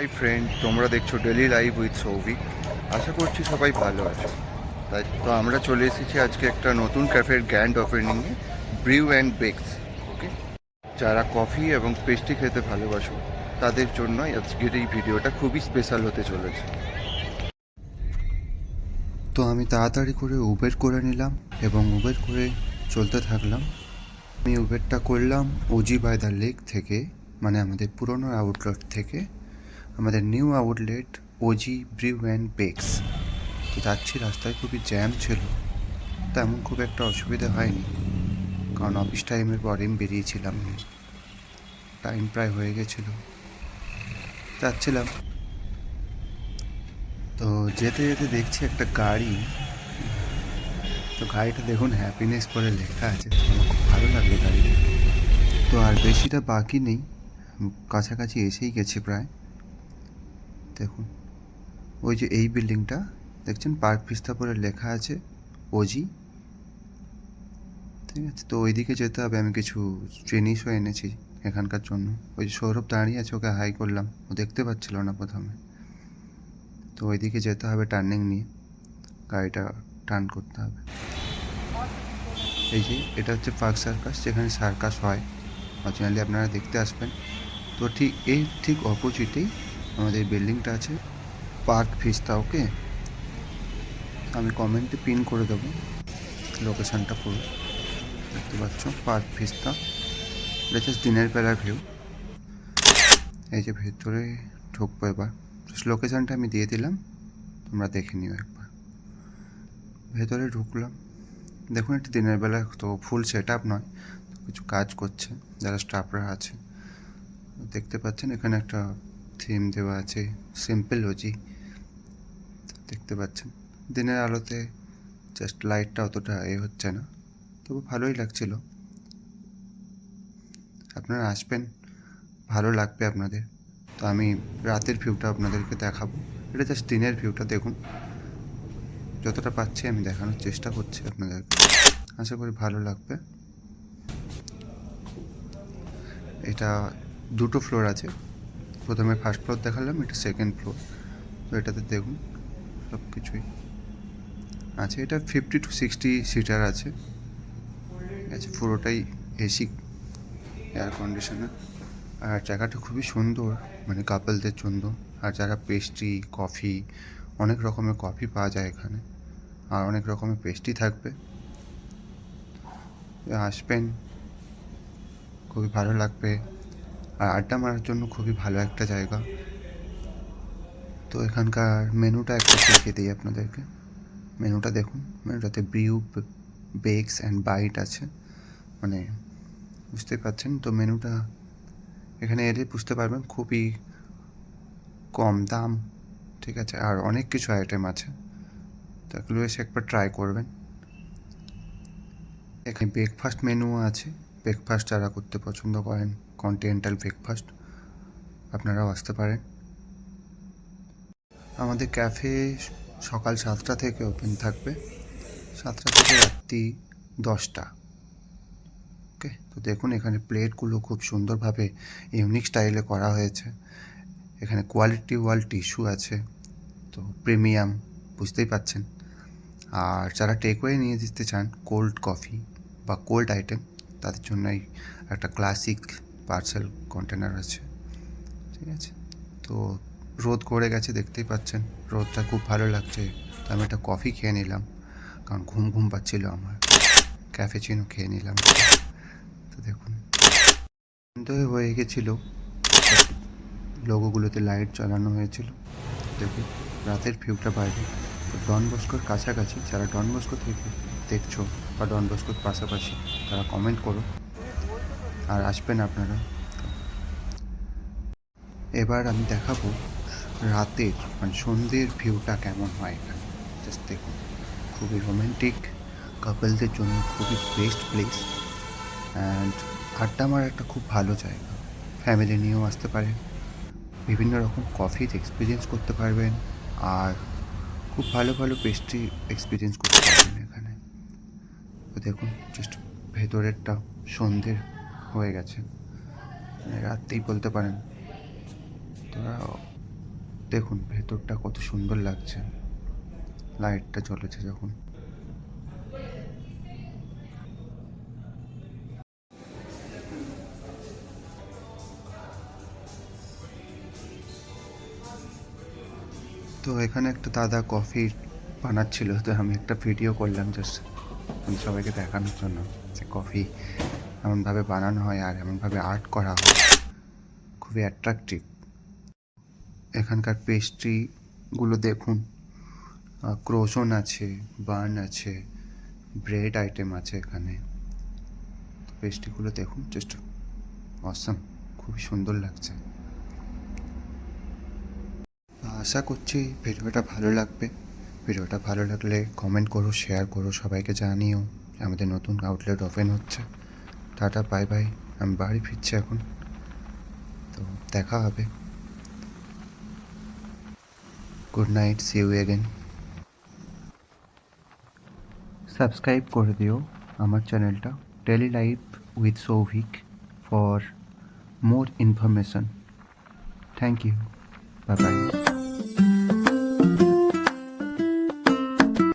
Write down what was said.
Hi friend, তোমরা দেখছো daily live with Souvik. আশা করছি সবাই ভালো আছো। তাই তো আমরা চলে এসেছি আজকে একটা নতুন ক্যাফের গ্র্যান্ড ওপেনিংয়ে, ব্রিউ অ্যান্ড বেকস। ওকে, যারা কফি এবং পেস্ট্রি খেতে ভালোবাসো তাদের জন্য আজকের এই ভিডিওটা খুবই স্পেশাল হতে চলেছে। তো আমি তাড়াতাড়ি করে উবের করে নিলাম এবং উবের করে চলতে থাকলাম। আমি উবেরটা করলাম ওজি বাই দ্য লেক থেকে, মানে আমাদের পুরনো আউটলেট থেকে আমাদের new outlet OG brew and bakes. তো যাচ্ছি, রাস্তায় খুবই জ্যাম ছিল, তেমন খুব একটা অসুবিধা হয়নি, কারণ অফিস টাইমের পরে আমি বেরিয়েছিলাম, টাইম প্রায় হয়ে গেছিলো, যাচ্ছিলাম। তো যেতে যেতে দেখছি একটা গাড়ি। তো গাড়িটা দেখুন হ্যাপিনেস করে লেখা আছে, তো আমার খুব ভালো লাগলো গাড়িটা। তো আর বেশিটা বাকি নেই, কাছাকাছি এসেই গেছি প্রায়। দেখুন ওই যে এই বিল্ডিংটা দেখছেন, পার্ক ভিস্তা বলে লেখা আছে ওজি। ঠিক আছে, তো ওইদিকে যেতে হবে। আমি কিছু জিনিসও এনেছি এখানকার জন্য। ওই যে সৌরভ দাঁড়িয়ে আছে, ওকে হাই করলাম, ও দেখতে পাচ্ছিল না প্রথমে। তো ওইদিকে যেতে হবে, টার্নিং নিয়ে গাড়িটা টার্ন করতে হবে। এই যে এটা হচ্ছে পার্ক সার্কাস, যেখানে সার্কাস হয়। অরিজিনালি আপনারা দেখতে আসবেন। তো ঠিক অপোজিটেই আমাদের বিল্ডিংটা আছে, পার্ক ভিস্তা। ওকে, আমি কমেন্টে পিন করে দেবো লোকেশানটা পুরো। দেখতে পাচ্ছ পার্ক ভিস্তা, এটা জাস্ট দিনের বেলার ভিউ। এই যে ভেতরে ঢুকবো এবার, লোকেশানটা আমি দিয়ে দিলাম, তোমরা দেখে নিও একবার। ভেতরে ঢুকলাম, দেখুন একটু দিনের বেলা, তো ফুল সেট আপ নয়, কিছু কাজ করছে যারা স্টাফরা আছে। দেখতে পাচ্ছেন এখানে একটা থিম দেওয়া আছে, সিম্পল ওজি। দেখতে পাচ্ছেন দিনের আলোতে জাস্ট লাইটটা অতটা হচ্ছে না, তবু ভালোই লাগছিল। আপনারা আসবেন, ভালো লাগবে আপনাদের। তো আমি রাতের ভিউটা আপনাদেরকে দেখাবো, এটা জাস্ট দিনের ভিউটা। দেখুন যতটা পাচ্ছি আমি দেখানোর চেষ্টা করছি আপনাদেরকে, আশা করি ভালো লাগবে। এটা দুটো ফ্লোর আছে, প্রথমে ফার্স্ট ফ্লোর দেখালাম, এটা সেকেন্ড ফ্লোর। তো এটাতে দেখুন সব কিছুই আছে। এটা 50 to 60 সিটার আছে, ঠিক আছে, পুরোটাই এসি, এয়ার কন্ডিশনার। আর জায়গাটা খুবই সুন্দর, মানে কাপলদের জন্য। আর যারা পেস্ট্রি, কফি, অনেক রকমের কফি পাওয়া যায় এখানে, আর অনেক রকমের পেস্ট্রি থাকবে। আসবেন, খুবই ভালো লাগবে। আর আড্ডা মারার জন্য খুবই ভালো একটা জায়গা। তো এখানকার মেনুটা একটু দেখিয়ে দিই আপনাদেরকে। মেনুটা দেখুন, মেনুটাতে ব্রিউ, বেকস অ্যান্ড বাইট আছে, মানে বুঝতেই পারছেন। তো মেনুটা এখানে এলে বুঝতে পারবেন, খুবই কম দাম, ঠিক আছে, আর অনেক কিছু আইটেম আছে, তো এগুলো এসে একবার ট্রাই করবেন। এখানে ব্রেকফাস্ট মেনুও আছে, ব্রেকফাস্ট যারা করতে পছন্দ করেন, কন্টিনেন্টাল ব্রেকফাস্ট, আপনারাও আসতে পারেন। আমাদের ক্যাফে সকাল 7টা থেকে ওপেন থাকবে, 7টা থেকে রাত্রি 10টা। ওকে, তো দেখুন এখানে প্লেটগুলো খুব সুন্দরভাবে ইউনিক স্টাইলে করা হয়েছে। এখানে কোয়ালিটি ওয়াল টিস্যু আছে, তো প্রিমিয়াম, বুঝতেই পাচ্ছেন। আর যারা টেকওয়ে নিয়ে যেতে চান, কোল্ড কফি বা কোল্ড আইটেম, তাদের জন্য এই একটা ক্লাসিক পার্সেল কন্টেনার আছে, ঠিক আছে। তো রোদ করে গেছে, দেখতেই পাচ্ছেন, রোদটা খুব ভালো লাগছে। তো আমি একটা কফি খেয়ে নিলাম, কারণ ঘুম ঘুম পাচ্ছিল আমার, ক্যাফেচিনো খেয়ে নিলাম। তো দেখুন সন্ধে হয়ে গেছিলো, লোগোগুলোতে লাইট জ্বালানো হয়েছিল। দেখুন রাতের ভিউটা বাইরে। তো ডন বস্কোর কাছাকাছি, যারা ডন বস্কো থেকে দেখছো বা ডন বস্কোর পাশাপাশি, তারা কমেন্ট করো আর আসবেন আপনারা। এবার আমি দেখাবো রাতের, মানে সন্ধ্যের ভিউটা কেমন হয় এখানে। জাস্ট দেখুন, খুবই রোম্যান্টিক, কাপলদের জন্য খুবই বেস্ট প্লেস, অ্যান্ড আড্ডা মারার একটা খুব ভালো জায়গা। ফ্যামিলি নিয়েও আসতে পারেন, বিভিন্ন রকম কফির এক্সপিরিয়েন্স করতে পারবেন, আর খুব ভালো ভালো পেস্ট্রি এক্সপিরিয়েন্স করতে পারবেন এখানে। তো দেখুন জাস্ট ভেতরেরটা সন্ধ্যের হয়ে গেছে, মানে রাত্রেই বলতে পারেন। তোরা দেখুন ভেতরটা কত সুন্দর লাগছে লাইটটা জ্বলেছে যখন। তো এখানে একটা দাদা কফি বানাচ্ছিল, তো আমি একটা ভিডিও করলাম জাস্ট সবাইকে দেখানোর জন্য যে কফি এমনভাবে বানানো হয় আর এমনভাবে আর্ট করা হয়, খুবই অ্যাট্রাকটিভ। এখানকার পেস্ট্রিগুলো দেখুন, ক্রোশন আছে, বান আছে, ব্রেড আইটেম আছে এখানে। পেস্ট্রিগুলো দেখুন, জাস্ট অসাম, খুবই সুন্দর লাগছে। আশা করছি ভিডিওটা ভালো লাগবে। ভিডিওটা ভালো লাগলে কমেন্ট করো, শেয়ার করো, সবাইকে জানিও আমাদের নতুন আউটলেট ওপেন হচ্ছে। Tata, bye bye. আমি বাড়ি ফিরছি এখন, তো দেখা হবে। Good night, see you again. Subscribe করে দিও আমার চ্যানেলটা daily life with Souvik for more information. Thank you, bye by.